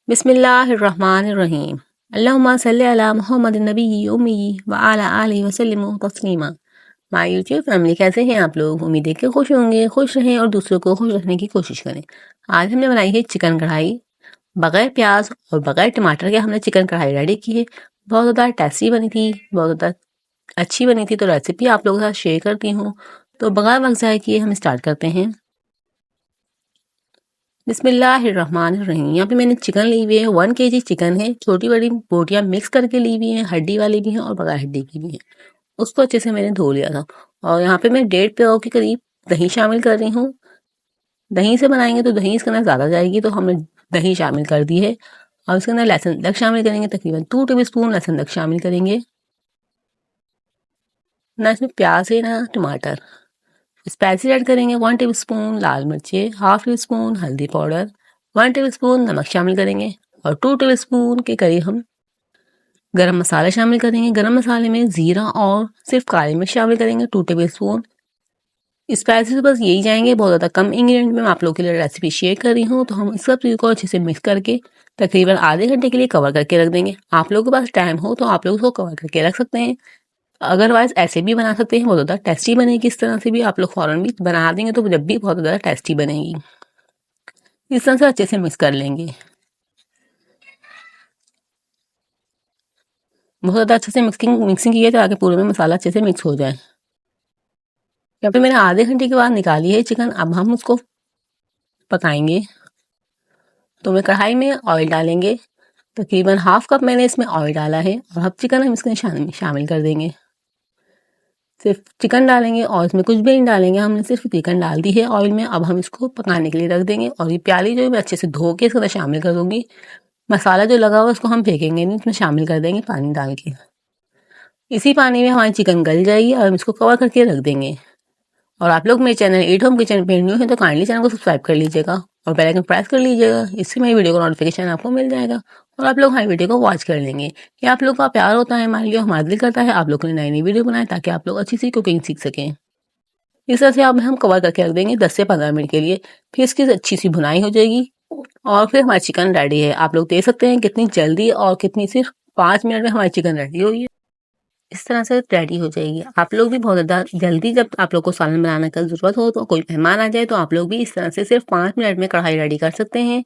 बिस्मिल्लाहिर्रहमानिर्रहीम। अल्लाहुम्मा सल्ली अला मुहम्मद नबी उम्मी व अला आलिहि वसल्लम तस्लीमा। माय यूट्यूब फैमिली, कैसे हैं आप लोग? उम्मीद है कि खुश होंगे, खुश रहें और दूसरों को खुश रखने की कोशिश करें। आज हमने बनाई है चिकन कढ़ाई। बगैर प्याज और बगैर टमाटर के हमने चिकन कढ़ाई रेडी की है। बहुत ज़्यादा टेस्टी बनी थी, बहुत ज़्यादा अच्छी बनी थी। तो रेसिपी आप लोगों के साथ शेयर करती हूँ। तो बगैर वक्त ज़ाया किए हम स्टार्ट करते हैं। बिस्मिल्लाहिर्रहमानिर्रहीम। यहाँ पे मैंने चिकन ली हुई है, 1 kg चिकन है। छोटी बड़ी बोटियाँ मिक्स करके ली हुई हैं, हड्डी वाली भी हैं और बगैर हड्डी की भी हैं। उसको अच्छे से मैंने धो लिया था। और यहाँ पे मैं 1.5 पाव के करीब दही शामिल कर रही हूँ। दही से बनाएंगे तो दही इसके अंदर ज़्यादा जाएगी, तो हमने दही शामिल कर दी है। और इसके अंदर लहसुन अदरक शामिल करेंगे, तकरीबन 2 टेबल स्पून लहसुन अदरक शामिल करेंगे। ना इसमें प्याज है ना टमाटर। स्पाइसी ऐड करेंगे 1 टेबल स्पून लाल मिर्चें, हाफ टेबल स्पून हल्दी पाउडर, 1 टेबल स्पून नमक शामिल करेंगे और 2 टेबल स्पून के करीब हम गरम मसाला शामिल करेंगे। गरम मसाले में जीरा और सिर्फ काली मिर्च शामिल करेंगे 2 टेबल स्पून। स्पाइसी तो बस यही जाएंगे, बहुत ज़्यादा कम इंग्रेडिएंट में मैं आप लोगों के लिए रेसिपी शेयर कर रही हूँ। तो हम इस सब चीज़ को अच्छे से मिक्स करके तकरीबन आधे घंटे के लिए कवर करके रख देंगे। आप लोगों के पास टाइम हो तो आप लोग उसको कवर करके रख सकते हैं, अदरवाइज ऐसे भी बना सकते हैं। बहुत ज़्यादा टेस्टी बनेगी। इस तरह से भी आप लोग फ़ौरन भी बना देंगे तो जब भी बहुत ज़्यादा टेस्टी बनेगी। इस तरह से अच्छे से मिक्स कर लेंगे। बहुत ज़्यादा अच्छे से मिक्सिंग की है ताकि पूरे में मसाला अच्छे से मिक्स हो जाए। यहाँ पे मैंने आधे घंटे के बाद निकाली है चिकन। अब हम उसको पकाएंगे। तो मैं कढ़ाई में ऑयल डालेंगे, तकरीबन हाफ कप मैंने इसमें ऑयल डाला है। और अब चिकन हम इसमें शामिल कर देंगे। सिर्फ चिकन डालेंगे और इसमें कुछ भी नहीं डालेंगे, हमने सिर्फ चिकन डाल दी है ऑयल में। अब हम इसको पकाने के लिए रख देंगे। और ये प्याली जो मैं अच्छे से धो के इसके अंदर शामिल कर दूंगी। मसाला जो लगा हुआ उसको हम फेंकेंगे नहीं, इसमें शामिल कर देंगे पानी डाल के। इसी पानी में हमारी चिकन गल जाएगी और हम इसको कवर करके रख देंगे। और आप लोग मेरे चैनल ईट होम किचन पे न्यू है तो काइंडली चैनल को सब्सक्राइब कर लीजिएगा और बेल आइकन प्रेस कर लीजिएगा। इससे मेरी वीडियो का नोटिफिकेशन आपको मिल जाएगा और आप लोग हमारी वीडियो को वॉच कर लेंगे। ये आप लोग का प्यार होता है हमारे लिए, हमारा दिल करता है आप लोग के लिए नई नई वीडियो बनाएं ताकि आप लोग अच्छी सी कुकिंग सीख सकें। इस तरह से अब हम कवर करके रख देंगे 10 से 15 मिनट के लिए। फिर इसकी अच्छी सी भुनाई हो जाएगी और फिर हमारी चिकन रेडी है। आप लोग देख सकते हैं कितनी जल्दी और कितनी सिर्फ 5 मिनट में हमारी चिकन रेडी हुई है। इस तरह से रेडी हो जाएगी। आप लोग भी बहुत ज़्यादा जल्दी, जब आप लोग को सालन बनाने का ज़रूरत हो तो कोई मेहमान आ जाए तो आप लोग भी इस तरह से सिर्फ 5 मिनट में कढ़ाई रेडी कर सकते हैं।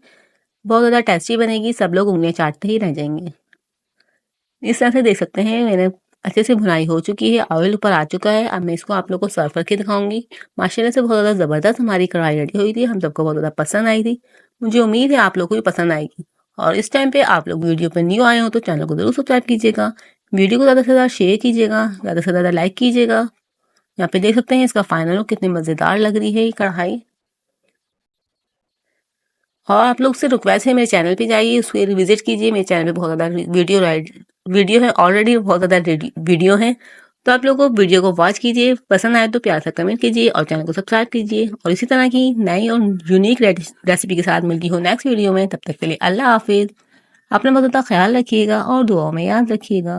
बहुत ज़्यादा टेस्टी बनेगी, सब लोग उंगलियां चाटते ही रह जाएंगे। इस तरह से देख सकते हैं मैंने अच्छे से भुनाई हो चुकी है, ऑयल ऊपर आ चुका है। अब मैं इसको आप लोग को सर्व करके दिखाऊंगी। माशाल्लाह से बहुत ज़्यादा ज़बरदस्त हमारी कढ़ाई रेडी हुई थी, हम सबको बहुत ज़्यादा पसंद आई थी। मुझे उम्मीद है आप लोग को भी पसंद आएगी। और इस टाइम पे आप लोग वीडियो पर न्यू आए हो तो चैनल को ज़रूर सब्सक्राइब कीजिएगा, वीडियो को ज़्यादा से ज़्यादा शेयर कीजिएगा, ज़्यादा से ज़्यादा लाइक कीजिएगा। यहाँ पे देख सकते हैं इसका फाइनल लुक कितनी मज़ेदार लग रही है ये कढ़ाई। और आप लोग से रिक्वेस्ट है मेरे चैनल पे जाइए, उसको विजिट कीजिए। मेरे चैनल पे बहुत ज़्यादा वीडियो है, ऑलरेडी बहुत ज़्यादा वीडियो है। तो आप लोग को वीडियो को वॉच कीजिए, पसंद आए तो प्यार से कमेंट कीजिए और चैनल को सब्सक्राइब कीजिए। और इसी तरह की नई और यूनिक रेसिपी के साथ मिलती हूँ नेक्स्ट वीडियो में। तब तक के लिए अल्लाह हाफिज़। अपना बहुत ज़्यादा ख्याल रखिएगा और दुआओं में याद रखिएगा।